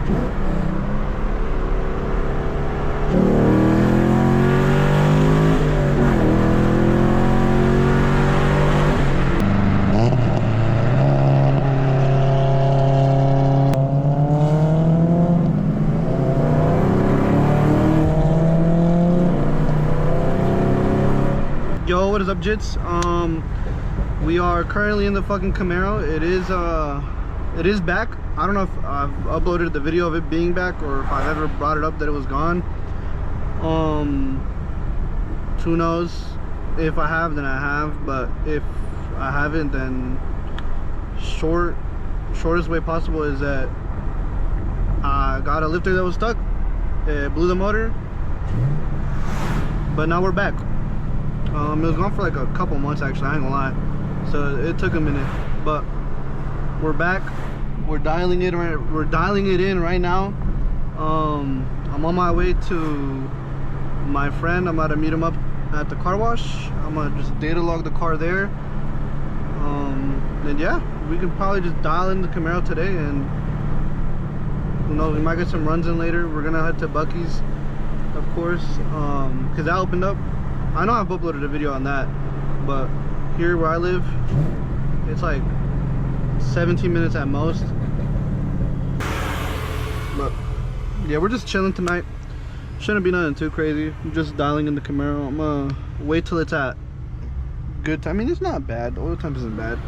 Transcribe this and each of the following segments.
Yo, what is up, Jits? We are currently in the fucking Camaro. It is back. I don't know if I've uploaded the video of it being back or if I've ever brought it up that it was gone. Who knows? If I have, then I have, but if I haven't, then shortest way possible is that I got a lifter that was stuck. It blew the motor, but now we're back. It was gone for like a couple months, actually, I ain't gonna lie, so it took a minute, but we're back. We're dialing it in right now. I'm on my way to my friend. I'm about to meet him up at the car wash. I'm gonna just data log the car there. And yeah, we can probably just dial in the Camaro today, and who knows, we might get some runs in later. We're gonna head to Buc-ee's, of course, because that opened up. I know I've uploaded a video on that, but here where I live, it's like 17 minutes at most. But yeah, we're just chilling tonight. Shouldn't be nothing too crazy. I'm just dialing in the Camaro. I'm gonna wait till it's at good time. I mean, it's not bad. The oil temp isn't bad.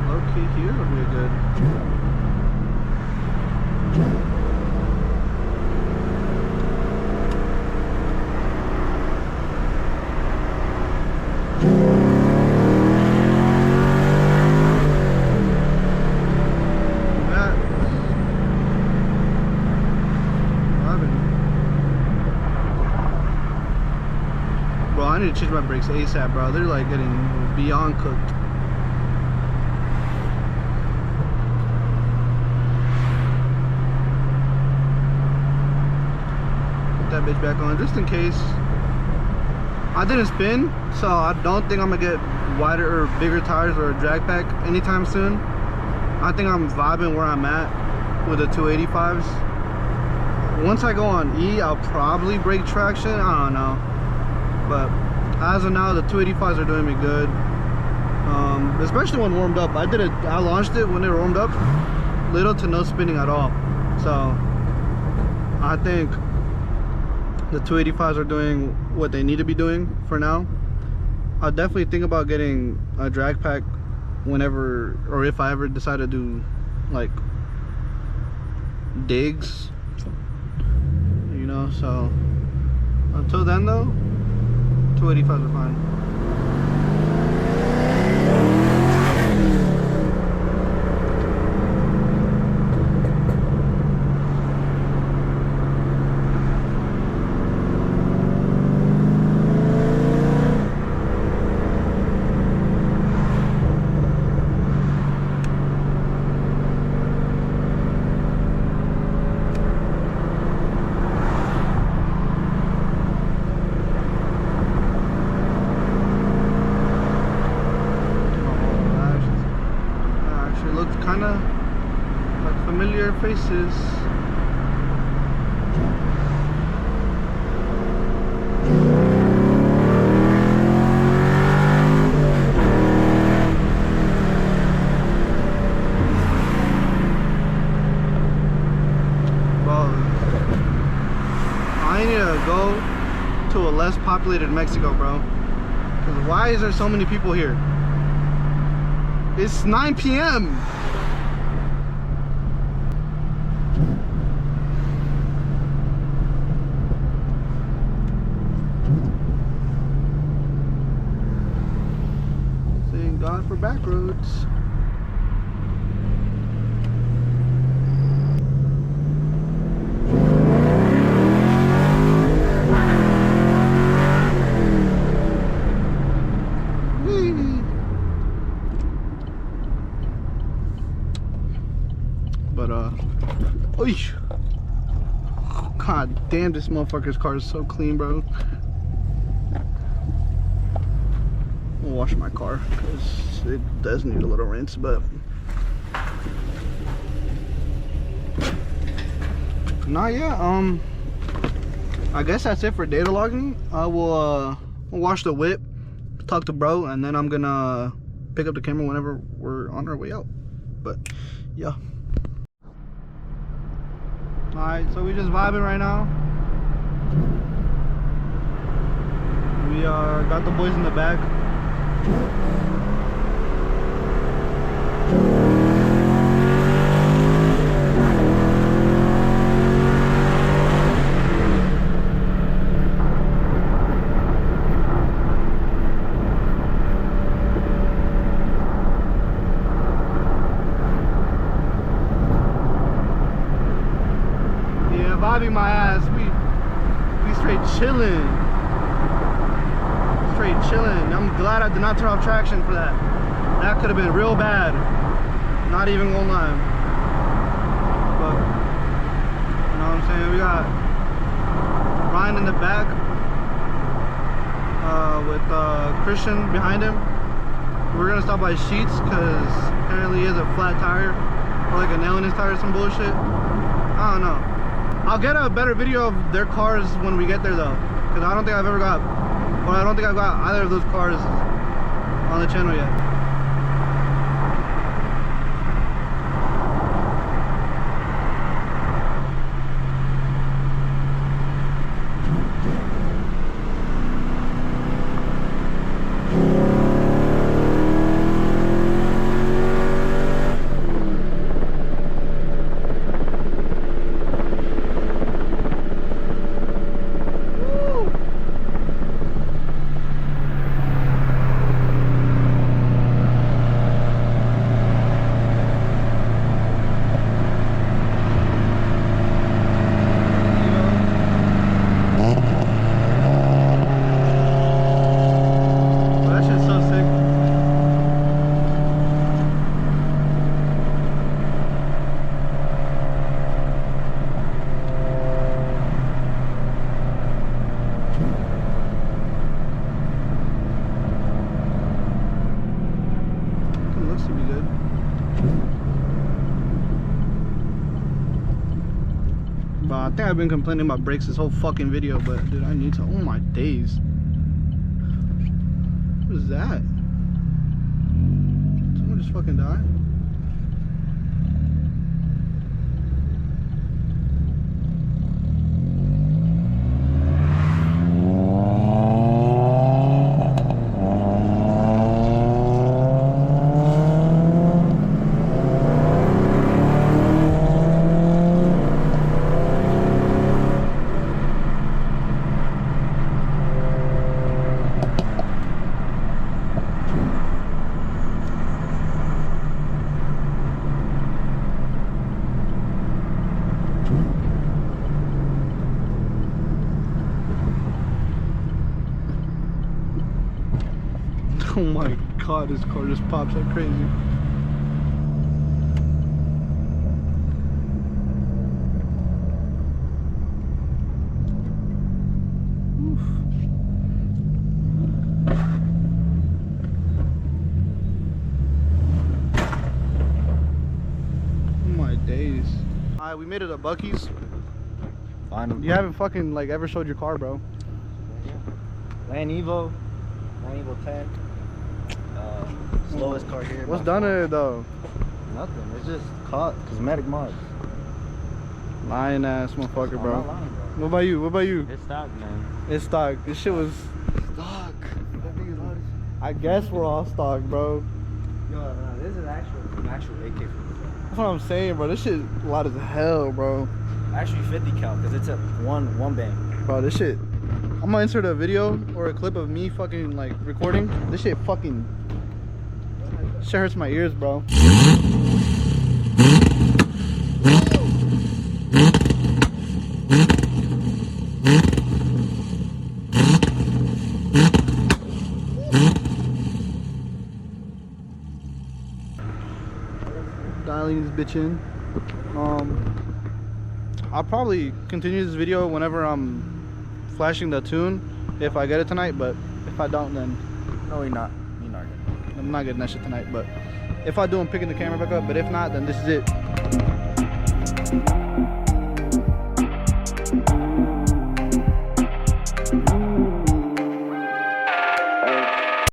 Okay, here would be good. Bro, I need to change my brakes ASAP, bro. They're like getting beyond cooked. Put that bitch back on just in case. I didn't spin, so I don't think I'm gonna get wider or bigger tires or a drag pack anytime soon. I think I'm vibing where I'm at with the 285s. Once I go on E, I'll probably break traction. I don't know. But as of now, the 285s are doing me good, especially when warmed up. I launched it when they were warmed up, little to no spinning at all. So I think the 285s are doing what they need to be doing for now. I'll definitely think about getting a drag pack whenever, or if I ever decide to do like digs, you know. So until then though, 285s are fine. Kind of like familiar faces. Well, I need to go to a less populated Mexico, bro. Because why is there so many people here? It's 9 p.m. Thank God for back roads. But oy. God damn, this motherfucker's car is so clean, bro. I'll wash my car because it does need a little rinse, but Not yet. I guess that's it for data logging. I will wash the whip, talk to bro, and then I'm gonna pick up the camera whenever we're on our way out. But yeah. Alright, so we just vibing right now. We got the boys in the back. Vibing my ass. We straight chilling. Straight chilling. I'm glad I did not turn off traction for that. That could have been real bad. Not even gonna lie. But you know what I'm saying? We got Ryan in the back with Christian behind him. We're gonna stop by Sheets because apparently he has a flat tire or like a nail in his tire or some bullshit. I don't know. I'll get a better video of their cars when we get there though, because I don't think I've ever got, or I don't think I've got either of those cars on the channel yet. I think I've been complaining about brakes this whole fucking video, but dude, I need to. Oh my days. What is that? Someone just fucking died? Oh my god, this car just pops like crazy. Oof. Oh my days. Alright, we made it to Buc-ee's. Finally. You haven't fucking like ever showed your car, bro. Land Evo 10. Slowest car here. What's done in it though? Nothing. It's just cosmetic mods. Lying ass motherfucker, bro. I'm not lying, bro. What about you? What about you? It's stock, man. It's stock. This shit was Stock. I guess we're all stock, bro. Yo, no, this is an actual AK-47. That's what I'm saying, bro. This shit loud as hell, bro. Actually 50 cal, because it's a one bang. Bro, this shit. I'm gonna insert a video or a clip of me fucking like recording. This shit fucking shit hurts my ears, bro. Dialing this bitch in. I'll probably continue this video whenever I'm flashing the tune if I get it tonight, but if I don't, then No, you're not. You're not getting it. I'm not getting that shit tonight. But if I do, I'm picking the camera back up. But if not, then this is it.